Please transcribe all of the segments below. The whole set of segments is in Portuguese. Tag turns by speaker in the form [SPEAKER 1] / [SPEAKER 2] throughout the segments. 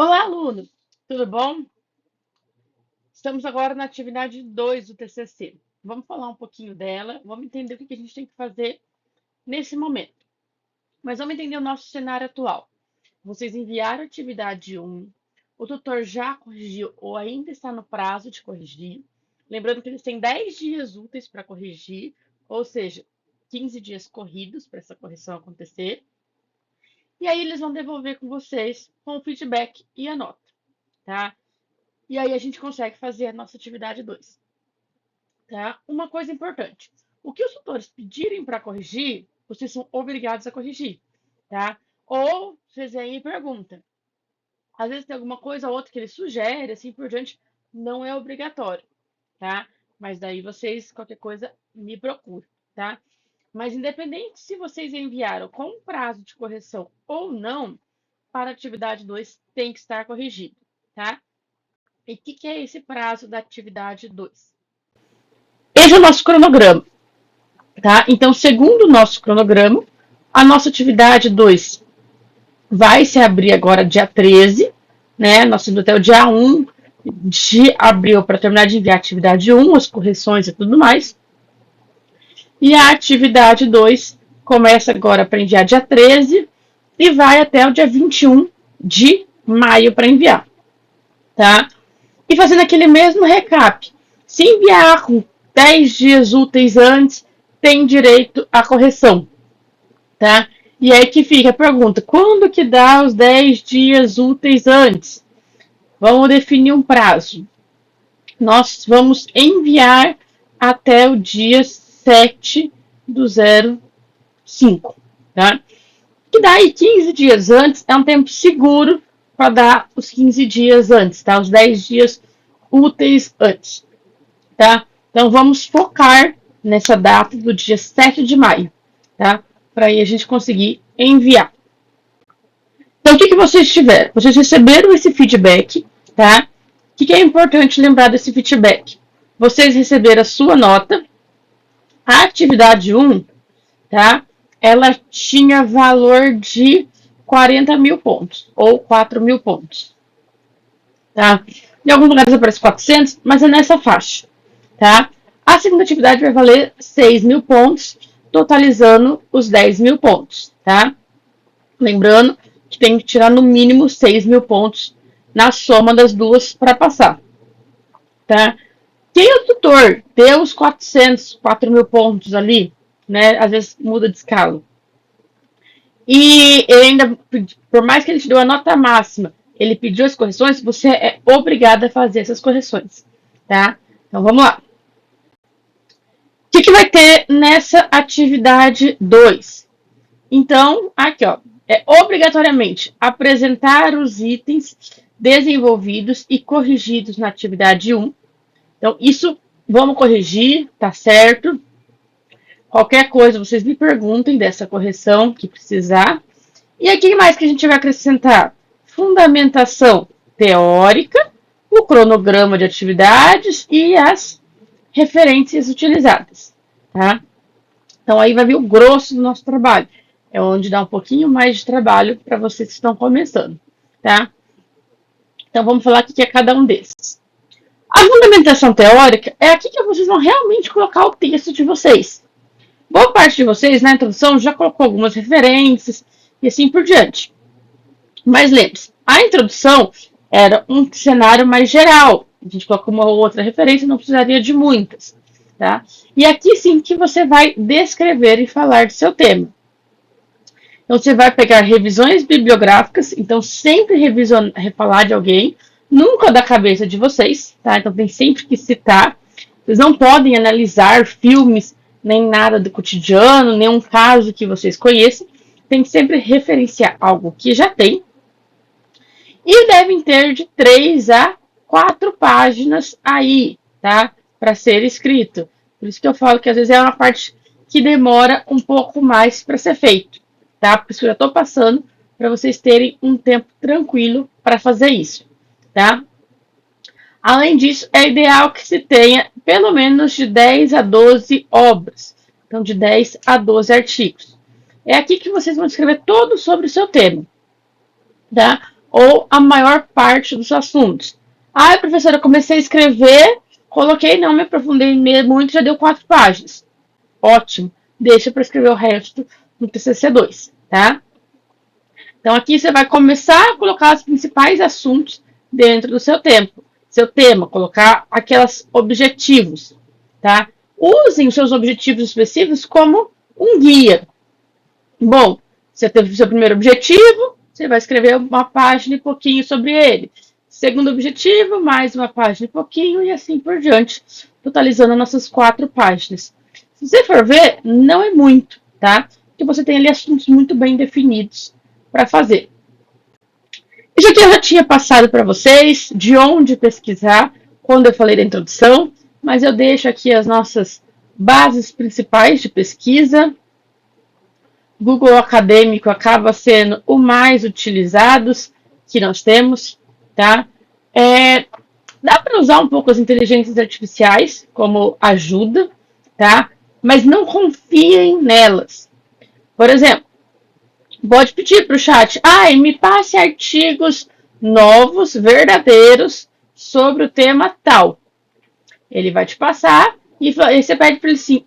[SPEAKER 1] Olá, aluno! Tudo bom? Estamos agora na atividade 2 do TCC. Vamos falar um pouquinho dela, vamos entender o que a gente tem que fazer nesse momento. Mas vamos entender o nosso cenário atual. Vocês enviaram a atividade 1, o tutor já corrigiu ou ainda está no prazo de corrigir. Lembrando que eles têm 10 dias úteis para corrigir, ou seja, 15 dias corridos para essa correção acontecer. E aí eles vão devolver com vocês com o feedback e a nota, tá? E aí a gente consegue fazer a nossa atividade 2. Tá? Uma coisa importante. O que os tutores pedirem para corrigir, vocês são obrigados a corrigir. Tá? Ou vocês vêm e perguntam. Às vezes tem alguma coisa ou outra que ele sugere, assim por diante, não é obrigatório. Tá? Mas daí vocês, qualquer coisa, me procuram. Tá? Mas independente se vocês enviaram com prazo de correção ou não, para a atividade 2 tem que estar corrigido. Tá? E o que é esse prazo da atividade 2? Esse é o nosso cronograma, tá? Então, segundo o nosso cronograma, a nossa atividade 2 vai se abrir agora dia 13, né? Nós temos até o dia 1 de abril para terminar de enviar a atividade 1, as correções e tudo mais. E a atividade 2 começa agora para enviar dia 13 e vai até o dia 21 de maio para enviar, tá? E fazendo aquele mesmo recap. Se enviar com 10 dias úteis antes, tem direito à correção. Tá? E aí que fica a pergunta, quando que dá os 10 dias úteis antes? Vamos definir um prazo. Nós vamos enviar até o dia 7 do 05. Tá? Que daí 15 dias antes é um tempo seguro para dar os 15 dias antes, tá? Os 10 dias úteis antes, tá? Então, vamos focar nessa data do dia 7 de maio, tá? Para aí a gente conseguir enviar. Então, o que vocês tiveram? Vocês receberam esse feedback, tá? O que é importante lembrar desse feedback? Vocês receberam a sua nota, a atividade 1, tá? Ela tinha valor de 40 mil pontos, ou 4 mil pontos, tá? Em alguns lugares aparece 400, mas é nessa faixa, tá? A segunda atividade vai valer 6 mil pontos, totalizando os 10 mil pontos, tá? Lembrando que tem que tirar no mínimo 6 mil pontos na soma das duas para passar, tá? Quem o tutor deu os 400, 4 mil pontos ali, né? Às vezes muda de escala. E ele ainda, por mais que ele te deu a nota máxima, ele pediu as correções, você é obrigado a fazer essas correções, tá? Então, vamos lá. O que vai ter nessa atividade 2? Então, aqui, ó, é obrigatoriamente apresentar os itens desenvolvidos e corrigidos na atividade 1. Então, isso vamos corrigir, tá certo? Qualquer coisa, vocês me perguntem dessa correção que precisar. E aqui mais que a gente vai acrescentar? Fundamentação teórica, o cronograma de atividades e as referências utilizadas, tá? Então, aí vai vir o grosso do nosso trabalho. É onde dá um pouquinho mais de trabalho para vocês que estão começando, tá? Então, vamos falar o que é cada um desses. A fundamentação teórica é aqui que vocês vão realmente colocar o texto de vocês. Boa parte de vocês, na introdução, já colocou algumas referências e assim por diante. Mas lembre-se, a introdução era um cenário mais geral. A gente coloca uma ou outra referência, não precisaria de muitas. Tá? E aqui sim que você vai descrever e falar do seu tema. Então, você vai pegar revisões bibliográficas, então sempre falar de alguém, nunca da cabeça de vocês, tá? Então tem sempre que citar. Vocês não podem analisar filmes, nem nada do cotidiano, nenhum caso que vocês conheçam. Tem que sempre referenciar algo que já tem. E devem ter de 3 a 4 páginas aí, tá? Para ser escrito. Por isso que eu falo que às vezes é uma parte que demora um pouco mais para ser feito, tá? Por isso que eu já estou passando para vocês terem um tempo tranquilo para fazer isso, tá? Além disso, é ideal que se tenha pelo menos de 10 a 12 obras. Então, de 10 a 12 artigos. É aqui que vocês vão escrever todo sobre o seu tema, tá? ou a maior parte dos assuntos. Ah, professora, eu comecei a escrever, coloquei, não me aprofundei muito, já deu 4 páginas. Ótimo. Deixa para escrever o resto no TCC2, tá? Então aqui você vai começar a colocar os principais assuntos dentro do seu tempo, seu tema, colocar aqueles objetivos, tá? Usem os seus objetivos específicos como um guia. Bom, você teve o seu primeiro objetivo, você vai escrever uma página e pouquinho sobre ele. Segundo objetivo, mais uma página e pouquinho, e assim por diante, totalizando nossas 4 páginas. Se você for ver, não é muito, tá? Porque você tem ali assuntos muito bem definidos para fazer. Isso aqui eu já tinha passado para vocês de onde pesquisar quando eu falei da introdução, mas eu deixo aqui as nossas bases principais de pesquisa. Google Acadêmico acaba sendo o mais utilizado que nós temos, tá? Dá para usar um pouco as inteligências artificiais como ajuda, tá? Mas não confiem nelas. Por exemplo, pode pedir para o chat, me passe artigos novos, verdadeiros, sobre o tema tal. Ele vai te passar e você pede para ele assim,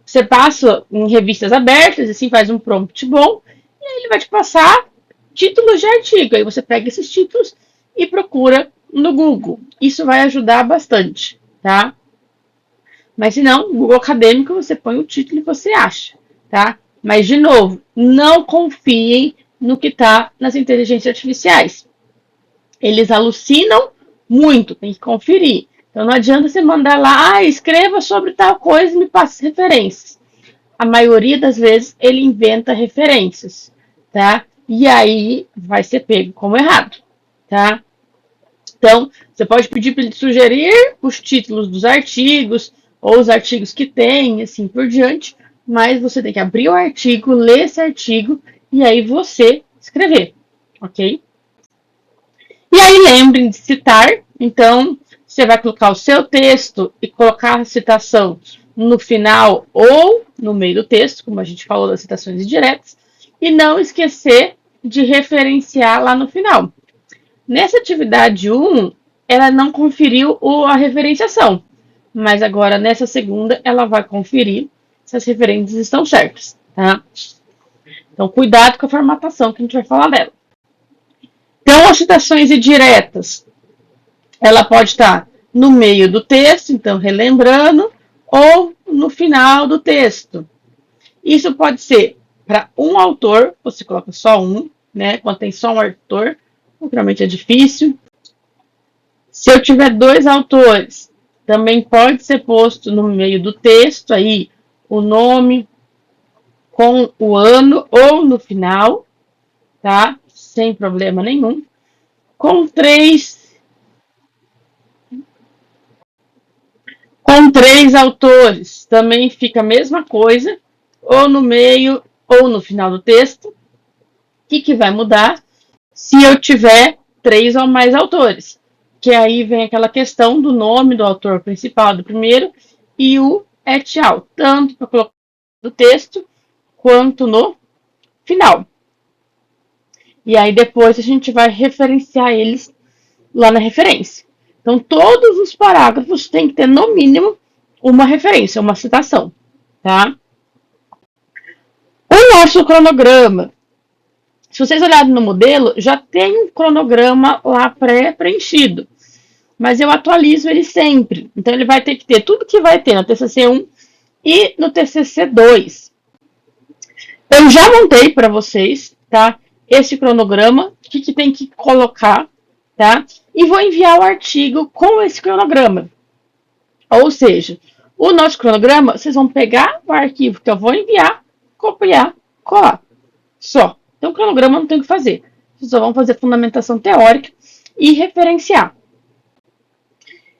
[SPEAKER 1] você passa em revistas abertas, assim, faz um prompt bom, e aí ele vai te passar títulos de artigo. Aí você pega esses títulos e procura no Google. Isso vai ajudar bastante, tá? Mas se não, no Google Acadêmico, você põe o título e você acha, tá? Mas, de novo, não confiem no que está nas inteligências artificiais. Eles alucinam muito, tem que conferir. Então, não adianta você mandar lá, escreva sobre tal coisa e me passe referências. A maioria das vezes, ele inventa referências, tá? E aí, vai ser pego como errado, tá? Então, você pode pedir para ele sugerir os títulos dos artigos, ou os artigos que tem, assim por diante, mas você tem que abrir o artigo, ler esse artigo e aí você escrever, ok? E aí lembrem de citar, então você vai colocar o seu texto e colocar a citação no final ou no meio do texto, como a gente falou das citações indiretas, e não esquecer de referenciar lá no final. Nessa atividade 1, ela não conferiu a referenciação, mas agora nessa segunda ela vai conferir se as referências estão certas, tá? Então, cuidado com a formatação que a gente vai falar dela. Então, as citações indiretas, ela pode estar no meio do texto, então relembrando, ou no final do texto. Isso pode ser para um autor, você coloca só um, né? Quando tem só um autor, realmente é difícil. Se eu tiver 2 autores, também pode ser posto no meio do texto aí o nome com o ano ou no final, tá? Sem problema nenhum. Com três autores, também fica a mesma coisa, ou no meio ou no final do texto. O que vai mudar se eu tiver 3 ou mais autores? Que aí vem aquela questão do nome do autor principal do primeiro e o et al, tanto para colocar no texto quanto no final. E aí depois a gente vai referenciar eles lá na referência. Então todos os parágrafos têm que ter no mínimo uma referência, uma citação, tá? O nosso cronograma, se vocês olharem no modelo, já tem um cronograma lá pré-preenchido. Mas eu atualizo ele sempre. Então, ele vai ter que ter tudo que vai ter no TCC1 e no TCC2. Eu já montei para vocês, tá? Esse cronograma, o que tem que colocar, tá? E vou enviar o artigo com esse cronograma. Ou seja, o nosso cronograma, vocês vão pegar o arquivo que eu vou enviar, copiar, colar. Só. Então, o cronograma não tem o que fazer. Vocês só vão fazer fundamentação teórica e referenciar.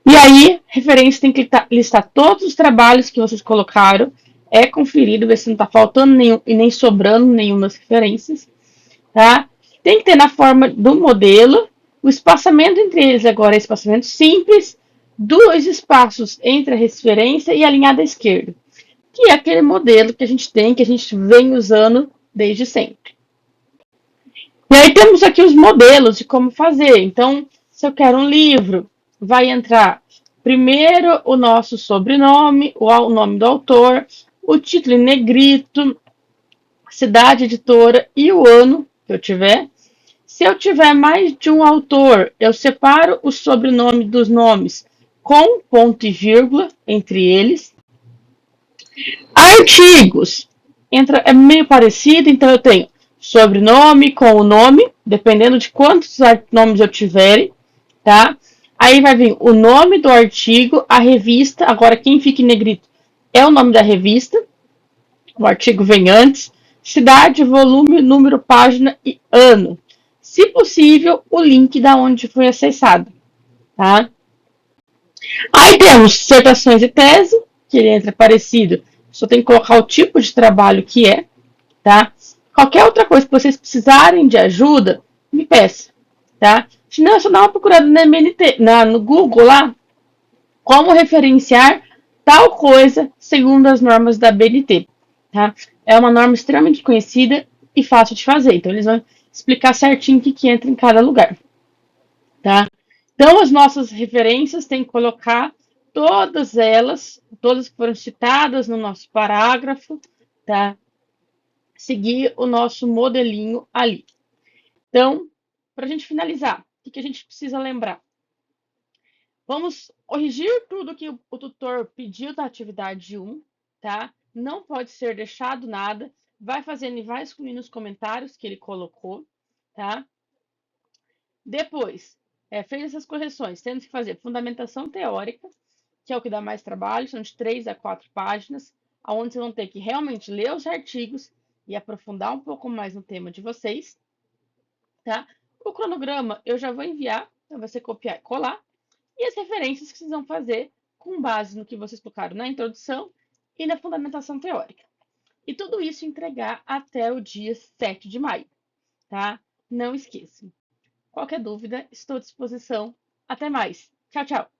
[SPEAKER 1] E aí, referência tem que listar todos os trabalhos que vocês colocaram, é conferido, ver se não está faltando nenhum e nem sobrando nenhuma das referências, tá? Tem que ter na forma do modelo, o espaçamento entre eles agora é espaçamento simples, 2 espaços entre a referência e a alinhada à esquerda, que é aquele modelo que a gente tem, que a gente vem usando desde sempre. E aí temos aqui os modelos de como fazer. Então, se eu quero um livro, vai entrar primeiro o nosso sobrenome, o nome do autor, o título em negrito, cidade editora e o ano que eu tiver. Se eu tiver mais de um autor, eu separo o sobrenome dos nomes com ponto e vírgula entre eles. Artigos é meio parecido, então eu tenho sobrenome com o nome, dependendo de quantos nomes eu tiver, tá? Aí vai vir o nome do artigo, a revista. Agora, quem fica em negrito é o nome da revista. O artigo vem antes. Cidade, volume, número, página e ano. Se possível, o link da onde foi acessado, tá? Aí temos dissertações e tese, que ele entra parecido. Só tem que colocar o tipo de trabalho que é, tá? Qualquer outra coisa que vocês precisarem de ajuda, me peça, tá? Se não, é só dar uma procurada na MNT, no Google lá, como referenciar tal coisa segundo as normas da BNT, tá? É uma norma extremamente conhecida e fácil de fazer, então eles vão explicar certinho o que entra em cada lugar, tá? Então, as nossas referências tem que colocar todas elas, todas que foram citadas no nosso parágrafo, tá? Seguir o nosso modelinho ali. Então, para a gente finalizar, o que a gente precisa lembrar? Vamos corrigir tudo que o tutor pediu da atividade 1, tá? Não pode ser deixado nada. Vai fazendo e vai excluindo os comentários que ele colocou, tá? Depois, fez essas correções, temos que fazer fundamentação teórica, que é o que dá mais trabalho, são de 3 a 4 páginas, onde vocês vão ter que realmente ler os artigos e aprofundar um pouco mais no tema de vocês, tá? O cronograma eu já vou enviar, para você copiar e colar, e as referências que vocês vão fazer com base no que vocês colocaram na introdução e na fundamentação teórica. E tudo isso entregar até o dia 7 de maio, tá? Não esqueçam. Qualquer dúvida, estou à disposição. Até mais. Tchau, tchau.